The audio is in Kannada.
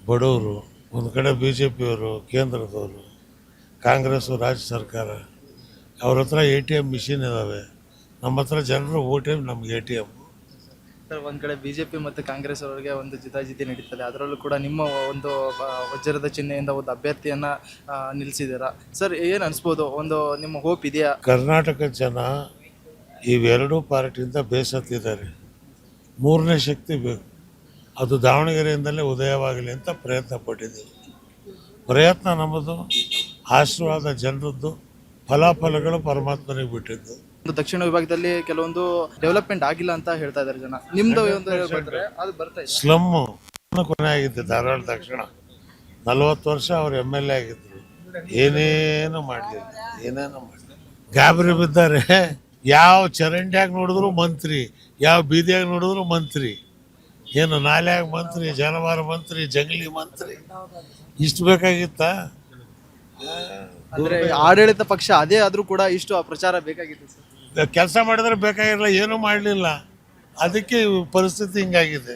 ಬಡವರು, ಒಂದು ಕಡೆ ಬಿ ಜೆ ಪಿಯವರು, ಕೇಂದ್ರದವರು, ಕಾಂಗ್ರೆಸ್ಸು, ರಾಜ್ಯ ಸರ್ಕಾರ ಅವ್ರ ಹತ್ರ ATM ಮಿಷಿನ್ ಇದ್ದಾವೆ. ನಮ್ಮ ಹತ್ರ ಜನರು ಓಟಿಎಮ್, ನಮ್ಗೆ ATM. ಸರ್, ಒಂದ್ ಕಡೆ ಬಿಜೆಪಿ ಮತ್ತು ಕಾಂಗ್ರೆಸ್ ಅವರಿಗೆ ಒಂದು ಜಿತಾಜಿತಿ ನಡೀತದೆ. ಅದರಲ್ಲೂ ಕೂಡ ನಿಮ್ಮ ಒಂದು ವಜ್ರದ ಚಿಹ್ನೆಯಿಂದ ಒಂದು ಅಭ್ಯರ್ಥಿಯನ್ನ ನಿಲ್ಲಿಸಿದ್ದೀರಾ. ಸರ್, ಏನು ಅನಿಸ್ಬೋದು? ಒಂದು ನಿಮ್ಮ ಹೋಪ್ ಇದೆಯಾ? ಕರ್ನಾಟಕ ಜನ ಇವೆರಡೂ ಪಾರ್ಟಿಯಿಂದ ಬೇಸತ್ತಿದ್ದಾರೆ. ಮೂರನೇ ಶಕ್ತಿ ಬೇಕು. ಅದು ದಾವಣಗೆರೆಯಿಂದಲೇ ಉದಯವಾಗಲಿ ಅಂತ ಪ್ರಯತ್ನ ಪಟ್ಟಿದ್ದೀವಿ. ಪ್ರಯತ್ನ ನಮ್ಮದು, ಆಶೀರ್ವಾದ ಜನರದ್ದು, ಫಲಾಫಲಗಳು ಪರಮಾತ್ಮನಿಗೆ ಬಿಟ್ಟಿದ್ದು. ಒಂದು ದಕ್ಷಿಣ ವಿಭಾಗದಲ್ಲಿ ಕೆಲವೊಂದು ಡೆವಲಪ್ಮೆಂಟ್ ಆಗಿಲ್ಲ ಅಂತ ಹೇಳ್ತಾ ಇದ್ದಾರೆ ಜನ. ನಿಮ್ದು ಒಂದು ಬಂದ್ರೆ ಅದು ಬರ್ತಾ ಇದೆ. ಸ್ಲಮ್ಮು ಕೊನೆ ಆಗಿತ್ತು ಧಾರವಾಡ ದಕ್ಷಿಣ. 40 ವರ್ಷ ಅವ್ರು MLA ಆಗಿದ್ರು, ಏನೇನು ಮಾಡಲಿಲ್ಲ. ಗಾಬರಿ ಬಿದ್ದಾರೆ. ಯಾವ ಚರಂಡಿಯಾಗಿ ನೋಡಿದ್ರು ಮಂತ್ರಿ, ಯಾವ ಬೀದಿಯಾಗಿ ನೋಡಿದ್ರು ಮಂತ್ರಿ. ಏನು ನಾಲ್ಯಾಗ ಮಂತ್ರಿ, ಜಾನುವಾರು ಮಂತ್ರಿ, ಜಂಗಲಿ ಮಂತ್ರಿ, ಇಷ್ಟು ಬೇಕಾಗಿತ್ತ? ಅಂದ್ರೆ ಆಡಳಿತ ಪಕ್ಷ ಅದೇ ಆದ್ರೂ ಕೂಡ ಇಷ್ಟು ಪ್ರಚಾರ ಬೇಕಾಗಿತ್ತು ಸರ್. ಕೆಲಸ ಮಾಡಿದ್ರೆ ಬೇಕಾಗಿರಲಿಲ್ಲ, ಏನೂ ಮಾಡಲಿಲ್ಲ. ಅದಕ್ಕೆ ಪರಿಸ್ಥಿತಿ ಹಿಂಗಾಗಿದೆ.